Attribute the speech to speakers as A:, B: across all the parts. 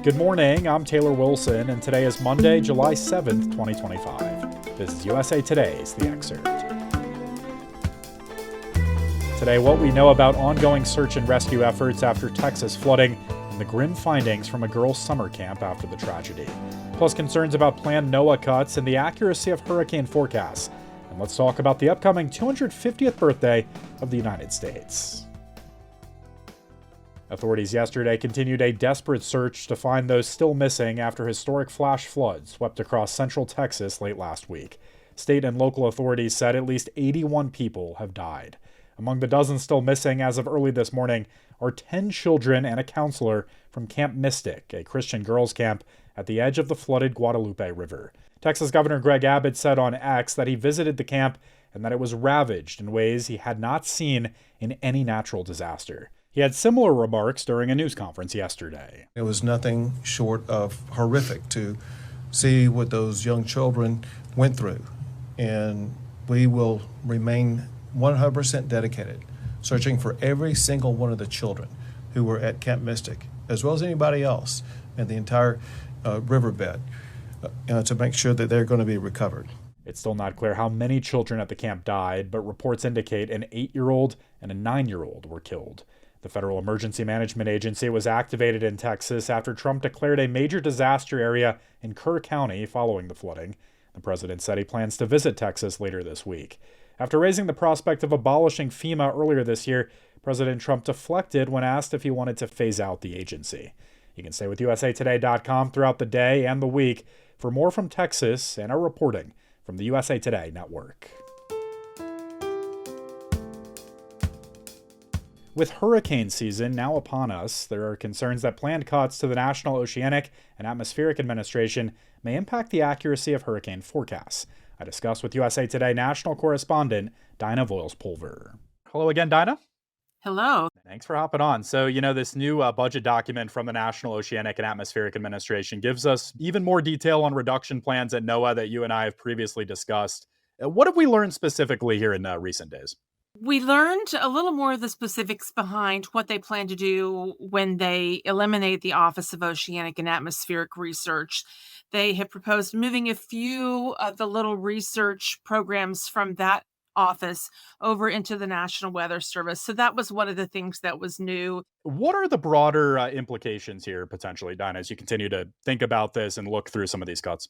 A: Good morning, I'm Taylor Wilson, and today is Monday, July 7th, 2025. This is USA Today's The Excerpt. Today, what we know about ongoing search and rescue efforts after Texas flooding and the grim findings from a girls' summer camp after the tragedy. Plus concerns about planned NOAA cuts and the accuracy of hurricane forecasts. And let's talk about the upcoming 250th birthday of the United States. Authorities yesterday continued a desperate search to find those still missing after historic flash floods swept across central Texas late last week. State and local authorities said at least 81 people have died. Among the dozens still missing as of early this morning are 10 children and a counselor from Camp Mystic, a Christian girls' camp at the edge of the flooded Guadalupe River. Texas Governor Greg Abbott said on X that he visited the camp and that it was ravaged in ways he had not seen in any natural disaster. He had similar remarks during a news conference yesterday.
B: It was nothing short of horrific to see what those young children went through. And we will remain 100% dedicated, searching for every single one of the children who were at Camp Mystic, as well as anybody else in the entire riverbed, to make sure that they're going to be recovered.
A: It's still not clear how many children at the camp died, but reports indicate an 8-year-old and a 9-year-old were killed. The Federal Emergency Management Agency was activated in Texas after Trump declared a major disaster area in Kerr County following the flooding. The president said he plans to visit Texas later this week. After raising the prospect of abolishing FEMA earlier this year, President Trump deflected when asked if he wanted to phase out the agency. You can stay with usatoday.com throughout the day and the week for more from Texas and our reporting from the USA Today network. With hurricane season now upon us, there are concerns that planned cuts to the National Oceanic and Atmospheric Administration may impact the accuracy of hurricane forecasts. I discussed with USA Today national correspondent Dinah Voiles-Pulver. Hello again, Dinah.
C: Hello.
A: Thanks for hopping on. So, this new budget document from the National Oceanic and Atmospheric Administration gives us even more detail on reduction plans at NOAA that you and I have previously discussed. What have we learned specifically here in recent days?
C: We learned a little more of the specifics behind what they plan to do when they eliminate the Office of Oceanic and Atmospheric Research. They have proposed moving a few of the little research programs from that office over into the National Weather Service. So that was one of the things that was new.
A: What are the broader implications here, potentially, Dinah, as you continue to think about this and look through some of these cuts?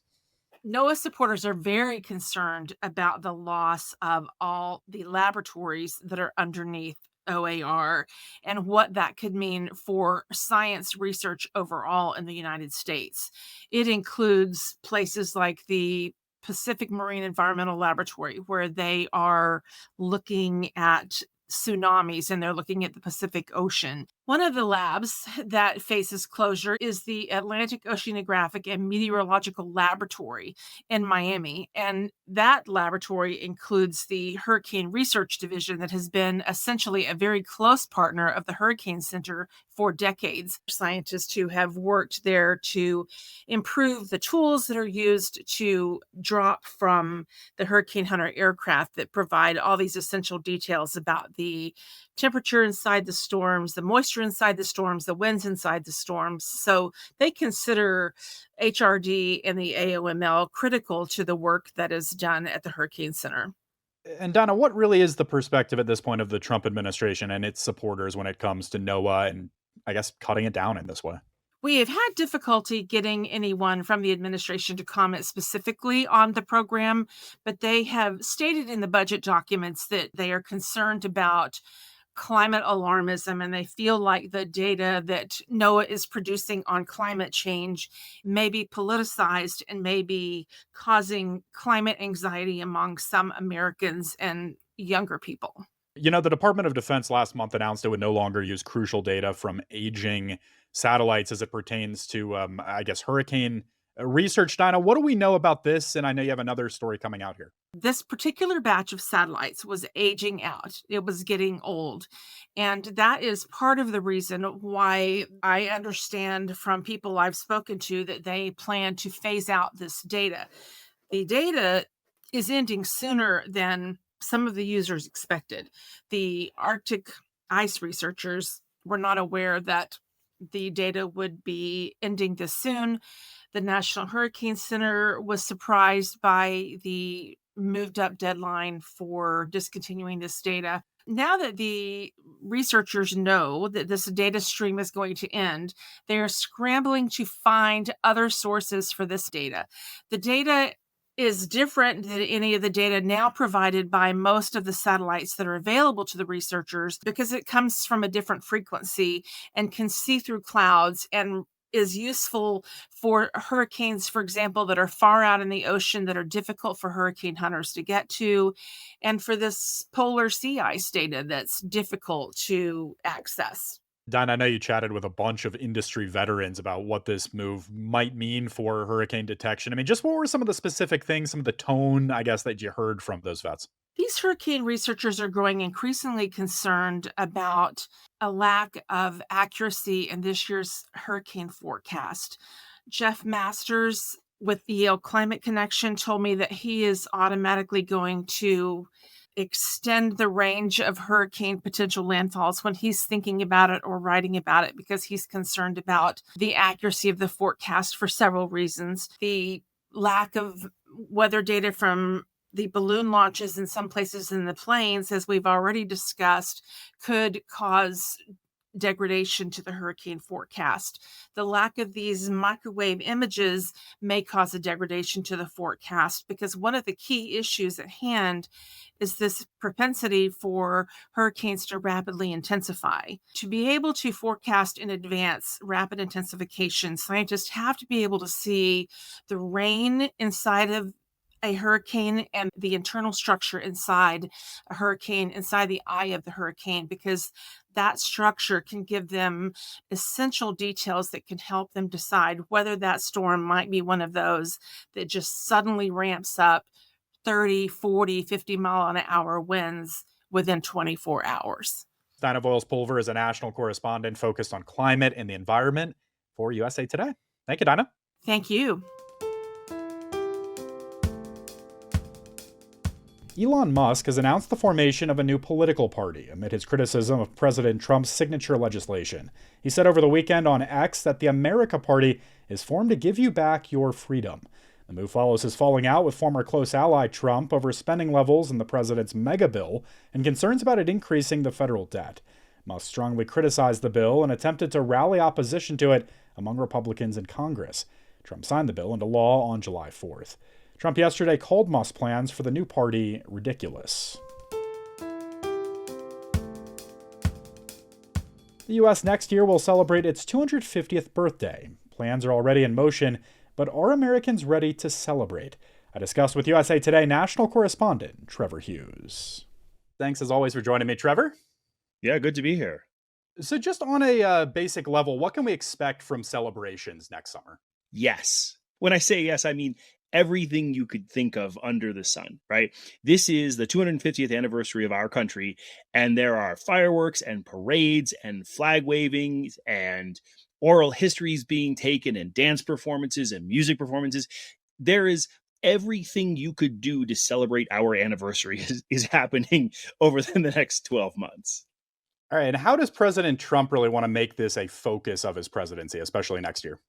C: NOAA supporters are very concerned about the loss of all the laboratories that are underneath OAR and what that could mean for science research overall in the United States. It includes places like the Pacific Marine Environmental Laboratory, where they are looking at tsunamis and they're looking at the Pacific Ocean. One of the labs that faces closure is the Atlantic Oceanographic and Meteorological Laboratory in Miami. And that laboratory includes the Hurricane Research Division that has been essentially a very close partner of the Hurricane Center for decades. Scientists who have worked there to improve the tools that are used to drop from the Hurricane Hunter aircraft that provide all these essential details about the temperature inside the storms, the moisture inside the storms, the winds inside the storms. So they consider HRD and the AOML critical to the work that is done at the Hurricane Center.
A: And Donna, what really is the perspective at this point of the Trump administration and its supporters when it comes to NOAA and, I guess, cutting it down in this way?
C: We have had difficulty getting anyone from the administration to comment specifically on the program, but they have stated in the budget documents that they are concerned about climate alarmism, and they feel like the data that NOAA is producing on climate change may be politicized and may be causing climate anxiety among some Americans and younger people.
A: The Department of Defense last month announced it would no longer use crucial data from aging satellites as it pertains to, hurricane research. Dinah, what do we know about this? And I know you have another story coming out here.
C: This particular batch of satellites was aging out. It was getting old. And that is part of the reason why I understand from people I've spoken to that they plan to phase out this data. The data is ending sooner than some of the users expected. The Arctic ice researchers were not aware that the data would be ending this soon. The National Hurricane Center was surprised by the moved up deadline for discontinuing this data. Now that the researchers know that this data stream is going to end, they are scrambling to find other sources for this data. The data is different than any of the data now provided by most of the satellites that are available to the researchers because it comes from a different frequency and can see through clouds and is useful for hurricanes, for example, that are far out in the ocean that are difficult for hurricane hunters to get to, and for this polar sea ice data that's difficult to access.
A: Don, I know you chatted with a bunch of industry veterans about what this move might mean for hurricane detection. I mean, just what were some of the specific things, some of the tone, I guess, that you heard from those vets?
C: These hurricane researchers are growing increasingly concerned about a lack of accuracy in this year's hurricane forecast. Jeff Masters with the Yale Climate Connection told me that he is automatically going to extend the range of hurricane potential landfalls when he's thinking about it or writing about it because he's concerned about the accuracy of the forecast for several reasons. The lack of weather data from the balloon launches in some places in the plains, as we've already discussed, could cause degradation to the hurricane forecast. The lack of these microwave images may cause a degradation to the forecast because one of the key issues at hand is this propensity for hurricanes to rapidly intensify. To be able to forecast in advance rapid intensification, scientists have to be able to see the rain inside of a hurricane and the internal structure inside a hurricane, inside the eye of the hurricane, because that structure can give them essential details that can help them decide whether that storm might be one of those that just suddenly ramps up 30, 40, 50 mile an hour winds within 24 hours.
A: Dinah Voiles-Pulver is a national correspondent focused on climate and the environment for USA Today. Thank you, Dinah.
C: Thank you.
A: Elon Musk has announced the formation of a new political party amid his criticism of President Trump's signature legislation. He said over the weekend on X that the America Party is formed to give you back your freedom. The move follows his falling out with former close ally Trump over spending levels in the president's mega bill and concerns about it increasing the federal debt. Musk strongly criticized the bill and attempted to rally opposition to it among Republicans in Congress. Trump signed the bill into law on July 4th. Trump yesterday called Musk's plans for the new party ridiculous. The U.S. next year will celebrate its 250th birthday. Plans are already in motion, but are Americans ready to celebrate? I discussed with USA Today national correspondent Trevor Hughes. Thanks as always for joining me, Trevor.
D: Yeah, good to be here.
A: So just on a basic level, what can we expect from celebrations next summer?
D: Yes. When I say yes, I mean everything you could think of under the sun, right? This is the 250th anniversary of our country, and there are fireworks and parades and flag wavings and oral histories being taken and dance performances and music performances. There is everything you could do to celebrate our anniversary is happening over the next 12 months.
A: All right, and how does President Trump really want to make this a focus of his presidency, especially next year?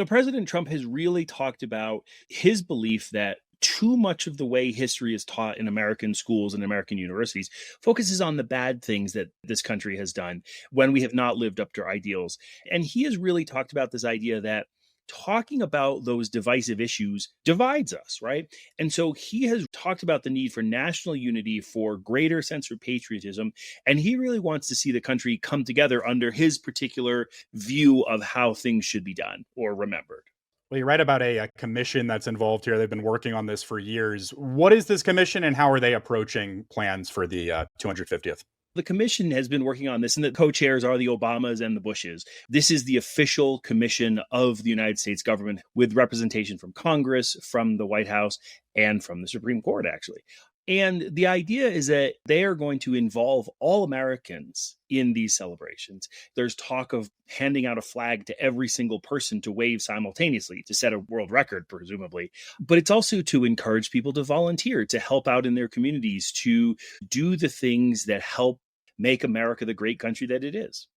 D: President Trump has really talked about his belief that too much of the way history is taught in American schools and American universities focuses on the bad things that this country has done when we have not lived up to our ideals. And he has really talked about this idea that talking about those divisive issues divides us, right? And so he has talked about the need for national unity, for greater sense of patriotism, and he really wants to see the country come together under his particular view of how things should be done or remembered.
A: Well, you write about a commission that's involved here. They've been working on this for years. What is this commission and how are they approaching plans for the 250th?
D: The commission has been working on this, and the co-chairs are the Obamas and the Bushes. This is the official commission of the United States government with representation from Congress, from the White House, and from the Supreme Court, actually. And the idea is that they are going to involve all Americans in these celebrations. There's talk of handing out a flag to every single person to wave simultaneously to set a world record, presumably. But it's also to encourage people to volunteer, to help out in their communities, to do the things that help make America the great country that it is.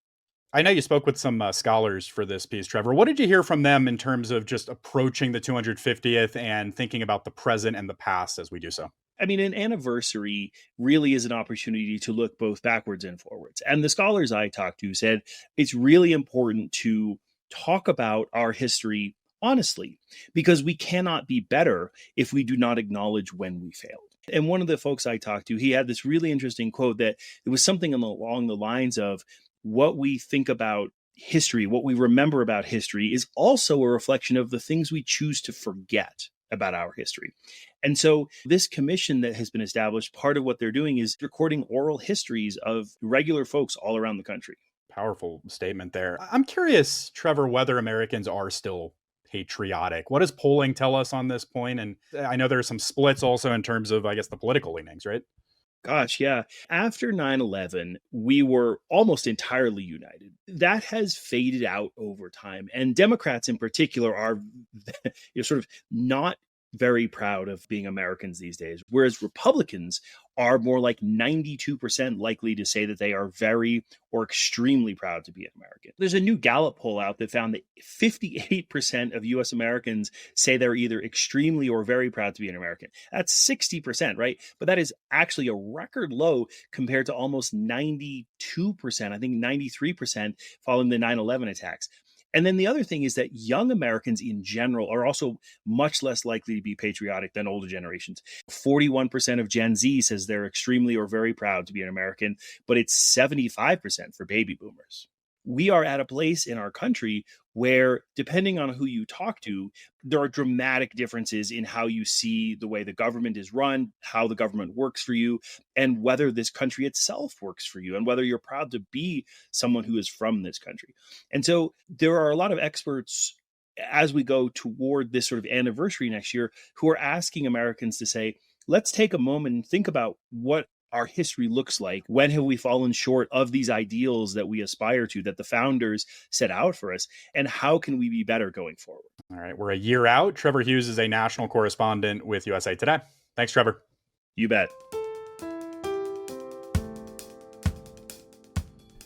A: I know you spoke with some scholars for this piece, Trevor. What did you hear from them in terms of just approaching the 250th and thinking about the present and the past as we do so?
D: I mean, an anniversary really is an opportunity to look both backwards and forwards. And the scholars I talked to said it's really important to talk about our history honestly, because we cannot be better if we do not acknowledge when we failed. And one of the folks I talked to, he had this really interesting quote that it was something along the lines of, what we think about history, what we remember about history, is also a reflection of the things we choose to forget about our history. And so this commission that has been established, part of what they're doing is recording oral histories of regular folks all around the country.
A: Powerful statement there. I'm curious, Trevor, whether Americans are still patriotic. What does polling tell us on this point? And I know there are some splits also in terms of, I guess, the political leanings, right?
D: Gosh, yeah. After 9/11, we were almost entirely united. That has faded out over time. And Democrats in particular are sort of not very proud of being Americans these days, whereas Republicans are more like 92% likely to say that they are very or extremely proud to be an American. There's a new Gallup poll out that found that 58% of US Americans say they're either extremely or very proud to be an American. That's 60%, right? But that is actually a record low compared to almost 92%, I think 93% following the 9/11 attacks. And then the other thing is that young Americans in general are also much less likely to be patriotic than older generations. 41% of Gen Z says they're extremely or very proud to be an American, but it's 75% for baby boomers. We are at a place in our country where, depending on who you talk to, there are dramatic differences in how you see the way the government is run, how the government works for you, and whether this country itself works for you, and whether you're proud to be someone who is from this country. And so there are a lot of experts, as we go toward this sort of anniversary next year, who are asking Americans to say, let's take a moment and think about what our history looks like. When have we fallen short of these ideals that we aspire to, that the founders set out for us? And how can we be better going forward?
A: All right, we're a year out. Trevor Hughes is a national correspondent with USA Today. Thanks, Trevor.
D: You bet.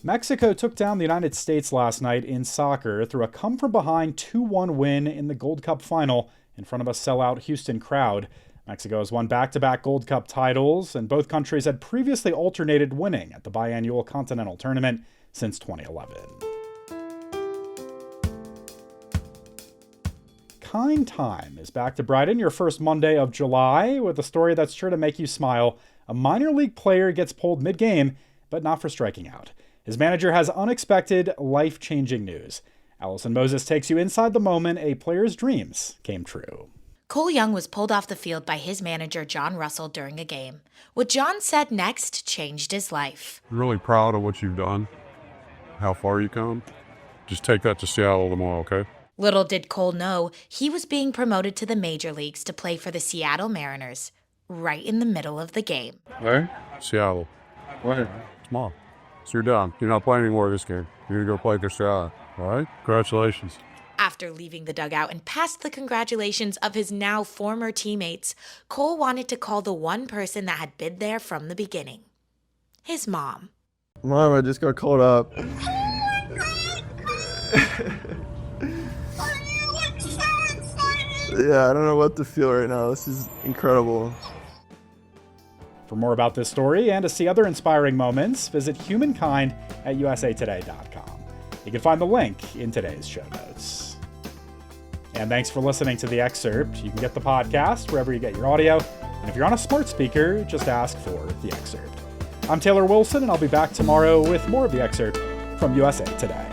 A: Mexico took down the United States last night in soccer through a come-from-behind 2-1 win in the Gold Cup final in front of a sellout Houston crowd. Mexico has won back-to-back Gold Cup titles, and both countries had previously alternated winning at the biannual Continental Tournament since 2011. Kind Time is back to brighten your first Monday of July with a story that's sure to make you smile. A minor league player gets pulled mid-game, but not for striking out. His manager has unexpected, life-changing news. Allison Moses takes you inside the moment a player's dreams came true.
E: Cole Young was pulled off the field by his manager, John Russell, during a game. What John said next changed his life.
F: I'm really proud of what you've done, how far you come. Just take that to Seattle tomorrow, okay?
E: Little did Cole know he was being promoted to the major leagues to play for the Seattle Mariners, right in the middle of the game.
F: Hey? Seattle. Wait. Tomorrow. So you're done. You're not playing anymore this game. You're going to go play for Seattle, all right? Congratulations.
E: After leaving the dugout and past the congratulations of his now former teammates, Cole wanted to call the one person that had been there from the beginning. His mom.
G: Mom, I just got called up. Yeah, I don't know what to feel right now. This is incredible.
A: For more about this story and to see other inspiring moments, visit humankind at usatoday.com. You can find the link in today's show notes. And thanks for listening to The Excerpt. You can get the podcast wherever you get your audio. And if you're on a smart speaker, just ask for The Excerpt. I'm Taylor Wilson, and I'll be back tomorrow with more of The Excerpt from USA Today.